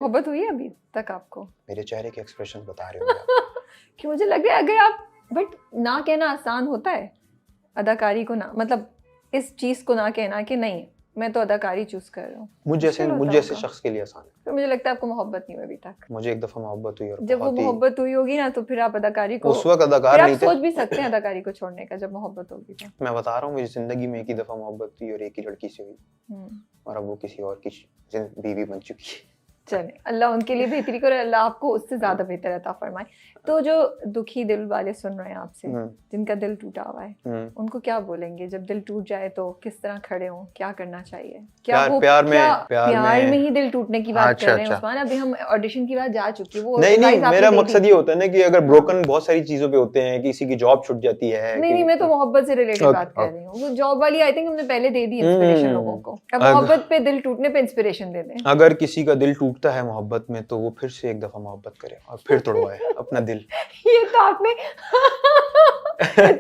मोहब्बत हुई है अभी तक आपको? मेरे चेहरे के एक्सप्रेशन बता रहे हो आप। कि मुझे लग रहा है अगर आप बट ना कहना आसान होता है अदाकारी को, ना मतलब इस चीज़ को ना कहना कि नहीं मैं तो अदाकारी चूज कर रहा हूँ, मुझे मुश्किल होता जैसे होगा। शख्स के लिए आसान है। फिर मुझे लगता है आपको मोहब्बत नहीं हुई अभी तक। मुझे एक दफा मोहब्बत हुई और जब वो बहुत ही, मोहब्बत हुई होगी ना तो फिर आप अदाकारी को, उस वक्त फिर अदाकार आप नहीं थे। सोच भी सकते हैं अदाकारी को छोड़ने का जब मोहब्बत होगी तो। मैं बता रहा हूँ मेरी जिंदगी में एक ही दफा मोहब्बत हुई और एक ही लड़की से हुई, और अब वो किसी और की बीवी बन चुकी है। चले अल्लाह उनके लिए बेहतरी करे, अल्लाह आपको उससे ज्यादा बेहतर अता फरमाए। तो जो दुखी दिल वाले सुन रहे हैं आपसे, जिनका दिल टूटा हुआ है, उनको क्या बोलेंगे जब दिल टूट जाए तो किस तरह खड़े हों, क्या करना चाहिए? क्या वो प्यार में ही दिल टूटने की बात कर रहे हैं उस्मान? अभी हम ऑडिशन की बात जा चुकी है वो। नहीं, मेरा मकसद ये होता है ना कि अगर ब्रोकन बहुत सारी चीजों पे होते हैं, किसी की जॉब छूट जाती है। नहीं, मैं तो मोहब्बत से रिलेटेड बात कर रही हूँ। वो जॉब वाली आई थिंक हमने पहले दे दी इंस्पिरेशन लोगों को, अब मोहब्बत पे दिल टूटने पे इंस्पिरेशन दे दें। अगर किसी का दिल टूटता है मोहब्बत में तो वो फिर से एक दफा मोहब्बत करे और फिर तोड़वाए अपना दिल। ये तो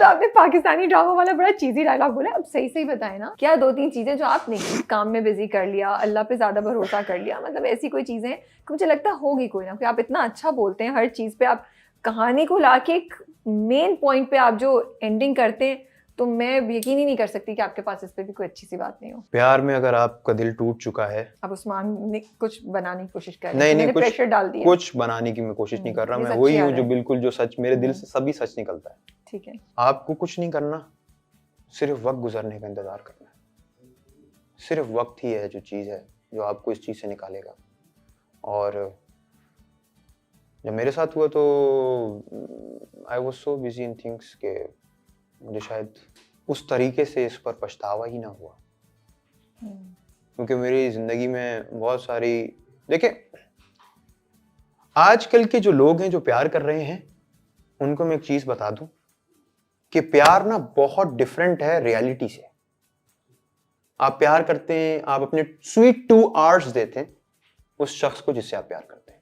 आपने पाकिस्तानी ड्रामा वाला बड़ा चीजी डायलॉग बोला। अब सही सही बताए ना, क्या 2-3 चीजें जो आपने काम में बिजी कर लिया, अल्लाह पे ज्यादा भरोसा कर लिया, मतलब ऐसी कोई चीजें कि मुझे लगता होगी कोई ना कोई। आप इतना अच्छा बोलते हैं, हर चीज पे आप कहानी को लाके एक मेन पॉइंट पे आप जो एंडिंग करते हैं, तो मैं यकीन ही नहीं कर सकती कि आपके पास इस पे भी कोई अच्छी सी बात नहीं हो। प्यार में अगर आपका दिल टूट चुका है, अब उस्मान ने कुछ बनाने की कोशिश कर नहीं, मैंने प्रेशर डाल दिया। कुछ बनाने की मैं कोशिश नहीं कर रहा, मैं वही हूँ जो बिल्कुल जो सच मेरे दिल से सभी सच निकलता है। ठीक है, आपको कुछ नहीं करना, सिर्फ वक्त गुजरने का इंतजार करना है। सिर्फ वक्त ही है जो चीज है जो आपको इस चीज से निकालेगा। और जब मेरे साथ हुआ तो I was so busy in things के मुझे शायद उस तरीके से इस पर पछतावा ही ना हुआ। क्योंकि मेरी जिंदगी में बहुत सारी, देखिए आजकल के जो लोग हैं जो प्यार कर रहे हैं उनको मैं एक चीज बता दूं कि प्यार ना बहुत डिफरेंट है रियलिटी से। आप प्यार करते हैं, आप अपने स्वीट 2 आवर्स देते हैं उस शख्स को जिससे आप प्यार करते हैं।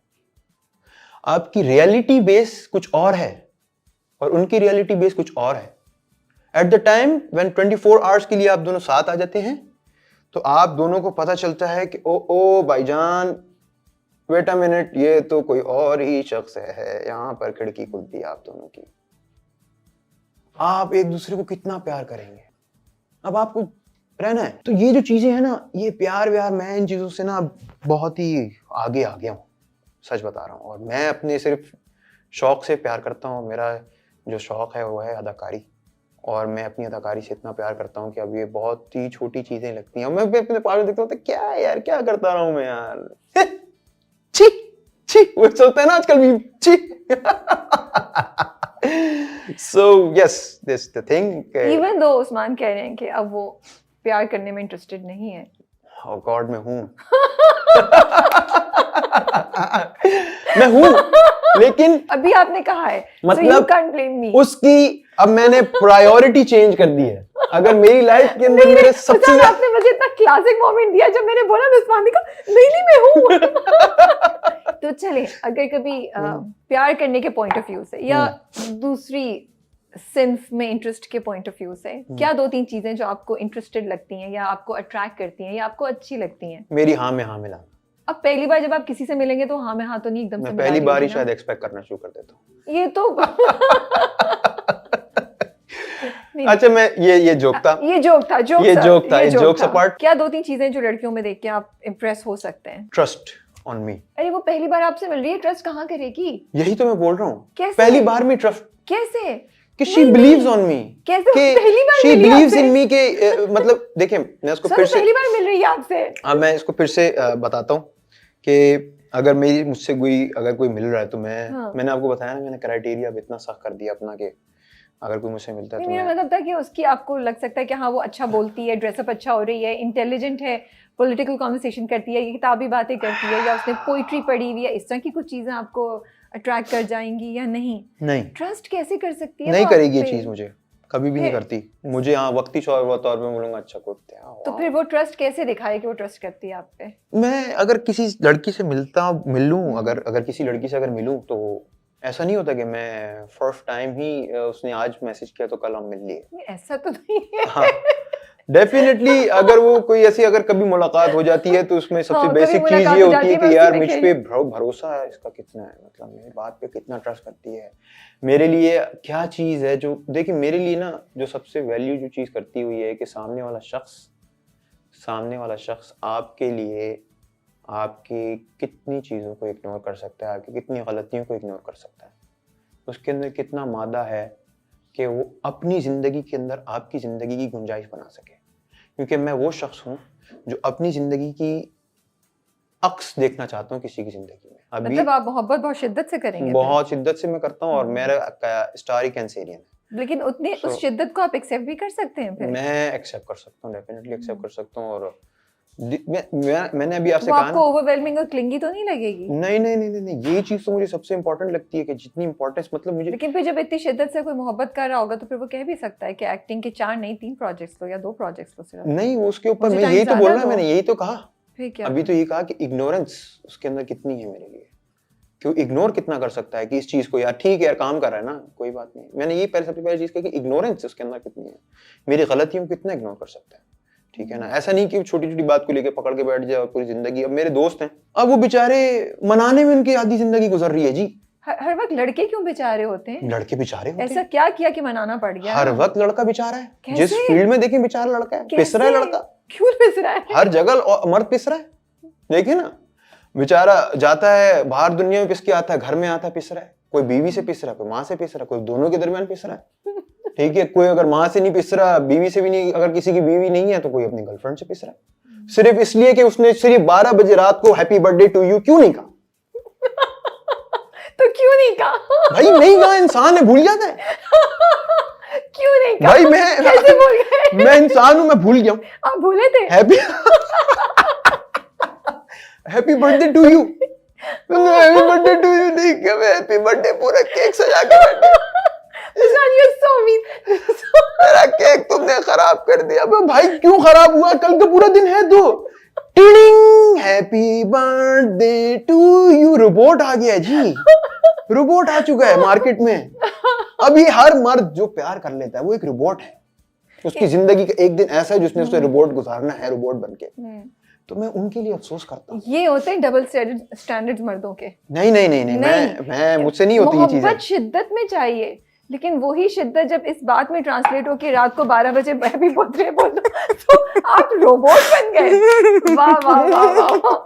आपकी रियलिटी बेस कुछ और है और उनकी रियलिटी बेस कुछ और है। At the time when 24 hours के लिए आप दोनों साथ आ जाते हैं तो आप दोनों को पता चलता है कि ओ भाईजान वेट अ मिनट, ये तो कोई और ही शख्स है, यहां पर खिड़की खुलती है आप दोनों की। आप एक दूसरे को कितना प्यार करेंगे, अब आपको रहना है। तो ये जो चीजें हैं ना, ये प्यार व्यार, मैं इन चीजों से ना बहुत ही आगे आ गया हूँ, सच बता रहा हूँ। और मैं अपने सिर्फ शौक से प्यार करता हूँ। मेरा जो शौक है वो है अदाकारी, और मैं अपनी अदाकारी से इतना प्यार करता हूँ कि अब ये बहुत ही छोटी चीजें लगती हैं। मैं अपने पास देखता हूँ तो क्या यार, क्या करता रहा हूँ मैं यार, छी छी, वो चलता है ना आजकल भी, छी। So yes, this the thing. Even though Usman कह रहे हैं कि अब वो प्यार करने में इंटरेस्टेड नहीं है। Oh God, मैं हूँ। मैं हूँ, लेकिन अभी आपने कहा है, मतलब so you can't blame me. उसकी अब मैंने प्रायोरिटी चेंज कर दी है। अगर मेरी लाइफ के अंदर मेरे सबसे आपने मुझे इतना क्लासिक मोमेंट दिया जब मैंने बोला ना उस्मान ने कहा नहीं मैं हूँ। तो चले, अगर कभी प्यार करने के पॉइंट ऑफ व्यू से या दूसरी सिंफ में इंटरेस्ट के पॉइंट ऑफ व्यू से, क्या 2-3 चीजें जो आपको इंटरेस्टेड लगती हैं या आपको अट्रैक्ट करती हैं या आपको अच्छी लगती हैं? मेरी हाँ में हाँ मिलाना। अब पहली बार जब आप किसी से मिलेंगे तो हाँ में हाँ तो नहीं एकदम से मिला, पहली बार ही शायद एक्सपेक्ट करना शुरू कर देता हूँ। ये तो अच्छा, मैं ये जोक था, ये जोक था अपार्ट। क्या 2-3 चीजें जो लड़कियों में देख के आप इम्प्रेस हो सकते हैं? Trust on me. अरे वो पहली बार आपसे मिल रही है, ट्रस्ट कहाँ करेगी? यही तो मैं बोल रहा हूँ, कैसे? पहली बार में ट्रस्ट कैसे कि she believes on me, कैसे पहली बार she believes in me के मतलब देखिए मैं इसको फिर से पहली बार मिल रही है आपसे। हाँ, मैं इसको फिर से बताता हूँ कि अगर मेरी मुझसे कोई मिल रहा है तो मैंने आपको बताया ना, मैंने क्राइटेरिया अब इतना सख्त कर दिया अपना कि अगर कोई मुझसे मिलता है तो मेरा मतलब था कि उसकी आपको लग सकता है कि हाँ वो अच्छा बोलती है, ड्रेसअप अच्छा हो रही है, इंटेलिजेंट है, पॉलिटिकल कॉन्वर्सेशन करती है, किताबी बातें करती है, या उसने पोइट्री पढ़ी हुई है, इस तरह की कुछ चीजें आपको अट्रैक्ट कर जाएंगी या नहीं? ट्रस्ट कैसे कर सकती है? नहीं करेगी ये चीज, मुझे कभी भी नहीं करती। मुझे हाँ वक्ती तौर पे बोलूंगा अच्छा करते हैं, तो फिर वो ट्रस्ट कैसे दिखाए कि वो ट्रस्ट करती है आप पे? मैं अगर किसी लड़की से मिलूं, अगर किसी लड़की से अगर मिलूं तो ऐसा नहीं होता कि मैं फर्स्ट टाइम ही उसने आज मैसेज किया तो कल हम मिल लिए, ऐसा तो नहीं है। हाँ, डेफिनेटली अगर वो कोई ऐसी अगर कभी मुलाकात हो जाती है तो उसमें सबसे हाँ, कभी बेसिक चीज मुलाकात ये हो होती जाती है है, मैं कि यार उसी में मुझ पे भरोसा है इसका कितना है, मतलब मेरी बात पे कितना ट्रस्ट करती है, मेरे लिए क्या चीज है जो, देखिए मेरे लिए ना जो सबसे वैल्यू जो चीज करती हुई है कि सामने वाला शख्स आपके लिए आपकी कितनी चीजों को इग्नोर कर सकता है, आपकी कितनी गलतियों को इग्नोर कर सकता है, उसके अंदर कितना मादा है कि वो अपनी जिंदगी के अंदर आपकी जिंदगी की गुंजाइश बना सके। क्योंकि मैं वो शख्स हूं जो अपनी जिंदगी की अक्स देखना चाहता हूं किसी की जिंदगी में। अभी मतलब आप मोहब्बत बहुत शिद्दत से करेंगे फिर? बहुत शिद्दत से मैं करता हूं और मेरा स्टार ही कैंसेरियन है। लेकिन उतने So, उस शिद्दत को आप एक्सेप्ट भी कर सकते हैं फिर? मैं एक्सेप्ट कर सकता हूँ, डेफिनेटली एक्सेप्ट कर सकता हूँ। और मैंने अभी आपसे वो कहा आपको ना, ओवरवेलमिंग और क्लिंगी तो नहीं लगेगी? नहीं नहीं नहीं नहीं नहीं, ये चीज तो मुझे सबसे इंपॉर्टेंट लगती है कि जितनी इंपॉर्टेंस, मतलब मुझे लेकिन फिर जब इतनी शिद्दत से कोई मोहब्बत कर रहा होगा तो फिर वो कह भी सकता है कि एक्टिंग के 4 नहीं 3 प्रोजेक्ट्स लो या 2 प्रोजेक्ट्स लो सिर्फ। नहीं, वो उसके ऊपर मुझे मैं टाइम यही तो ज्यादा बोल रहा दो। मैंने यही तो कहा फिर क्या? अभी तो ये कहा कि इग्नोरेंस उसके अंदर कितनी है मेरे लिए, क्यों इग्नोर कितना कर सकता है कि इस चीज को, यार ठीक है यार काम कर रहा है ना कोई बात नहीं, मैंने ये सबसे पहली चीज कही कि इग्नोरेंस उसके अंदर कितनी है, मेरी गलतियों को कितना इग्नोर कर सकता है, ठीक है ना। ऐसा नहीं कि छोटी छोटी बात को लेकर पकड़ के बैठ जाए पूरी जिंदगी। अब मेरे दोस्त हैं, अब वो बेचारे मनाने में उनकी आधी जिंदगी गुजर रही है जी। हर वक्त लड़के क्यों बेचारे होते हैं? लड़के बेचारे होते ऐसा हैं, क्या किया कि मनाना पड़ गया? हर वक्त लड़का बेचारा है, कैसे? जिस फील्ड में देखें बेचारा लड़का है, पिस रहा है लड़का, क्यों पिस रहा है? हर जगह मर्द पिस रहा है, देखिए ना, बेचारा जाता है बाहर दुनिया में पिस के आता है, घर में आता है पिस रहा है, कोई बीवी से पिस रहा है, कोई माँ से पिस रहा है, कोई दोनों के दरमियान पिस रहा है, ठीक है। कोई अगर माँ से नहीं पिस रहा, बीवी से भी नहीं, अगर किसी की बीवी नहीं है तो कोई अपनी गर्लफ्रेंड से पिस रहा है, सिर्फ इसलिए कि उसने सिर्फ 12 बजे रात को हैप्पी बर्थडे टू यू क्यों नहीं कहा। तो क्यों नहीं कहा? भाई नहीं कहा, इंसान है, भूल जाता है। क्यों नहीं कहा? भाई कैसे भूल गए? मैं इंसान हूं, मैं भूल गया हूं। आप भूले थे? Happy birthday to you, happy birthday to you नहीं किया, मैं हैप्पी बर्थडे पूरा केक सजा के बैठे, You're so mean. मेरा केक तुमने खराब कर दिया। भाई क्यों खराब हुआ, कल तो पूरा दिन है तो। टिडिंग, happy birthday to you, robot आ गया जी, रोबोट आ चुका है मार्केट में। अभी हर मर्द जो प्यार कर लेता है वो एक रोबोट है, उसकी जिंदगी का एक दिन ऐसा है जिसने उसे रोबोट गुजारना है, रोबोट बनके। तो मैं उनके लिए अफसोस करता हूँ। ये होते हैं डबल स्टैंडर्ड्स मर्दों के। नहीं नहीं नहीं नहीं, मैं मुझसे नहीं होती ये चीजें। मोहब्बत शिद्दत में चाहिए, लेकिन वही शिद्दत जब इस बात में ट्रांसलेट हो कि रात को 12 बजे हैप्पी बर्थडे बोलो तो आप रोबोट बन गए। वाह वाह वाह वाह,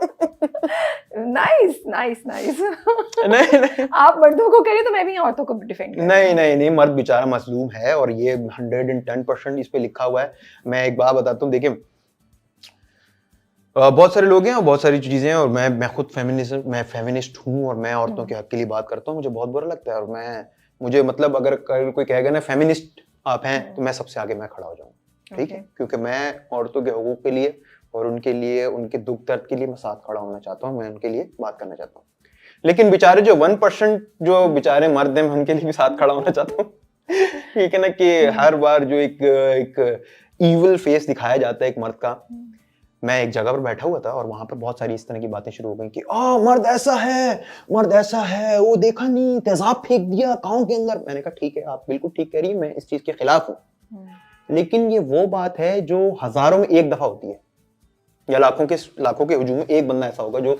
नाइस नाइस नाइस। नहीं नहीं, आप मर्दों को करें तो मैं भी औरतों को डिफेंड करूं। नहीं नहीं नहीं, मर्द बेचारा मजलूम है और ये 110% इस पे लिखा हुआ है। मैं एक बात बताता हूँ, देखिए बहुत सारे लोग हैं और बहुत सारी चीजें हैं, और मैं खुद फेमिनिस्ट हूँ और मैं औरतों के हक के लिए बात करता हूँ। मुझे बहुत बुरा लगता है, और मुझे मतलब अगर कोई कहेगा ना फेमिनिस्ट आप हैं, तो मैं सबसे आगे मैं खड़ा हो जाऊँ, ठीक है, क्योंकि मैं औरतों के हकूक के लिए और उनके लिए, उनके दुख दर्द के लिए मैं साथ खड़ा होना चाहता हूँ, मैं उनके लिए बात करना चाहता हूँ। लेकिन बेचारे जो 1% जो बेचारे मर्द हैं, मैं उनके लिए भी साथ खड़ा होना चाहता हूँ। ठीक है ना, कि हर बार जो एक ईविल फेस दिखाया जाता है एक मर्द का। मैं एक जगह पर बैठा हुआ था और वहां पर बहुत सारी इस तरह की बातें शुरू हो गई कि मर्द ऐसा है, मर्द ऐसा है, वो देखा नहीं तेजाब फेंक दिया कांव के अंदर। मैंने कहा ठीक है, आप बिल्कुल ठीक कह रही है, मैं इस चीज के खिलाफ हूँ, लेकिन ये वो बात है जो हजारों में एक दफा होती है, या लाखों के हुजूम में एक बंदा ऐसा होगा जो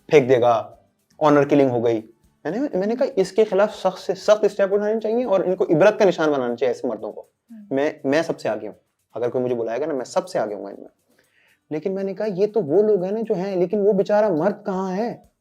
फेंक देगा, ऑनर किलिंग हो गई। मैंने कहा इसके खिलाफ सख्त से सख्त स्टेप उठाने चाहिए और इनको इबरत का निशान बनाना चाहिए ऐसे मर्दों को। मैं सबसे आगे हूँ, अगर कोई मुझे बुलाएगा ना मैं सबसे आगे हूँ इनमें। लेकिन मैंने कहा ये तो वो लोग हैं ना जो हैं, लेकिन वो बेचारा मर्द कहाँ है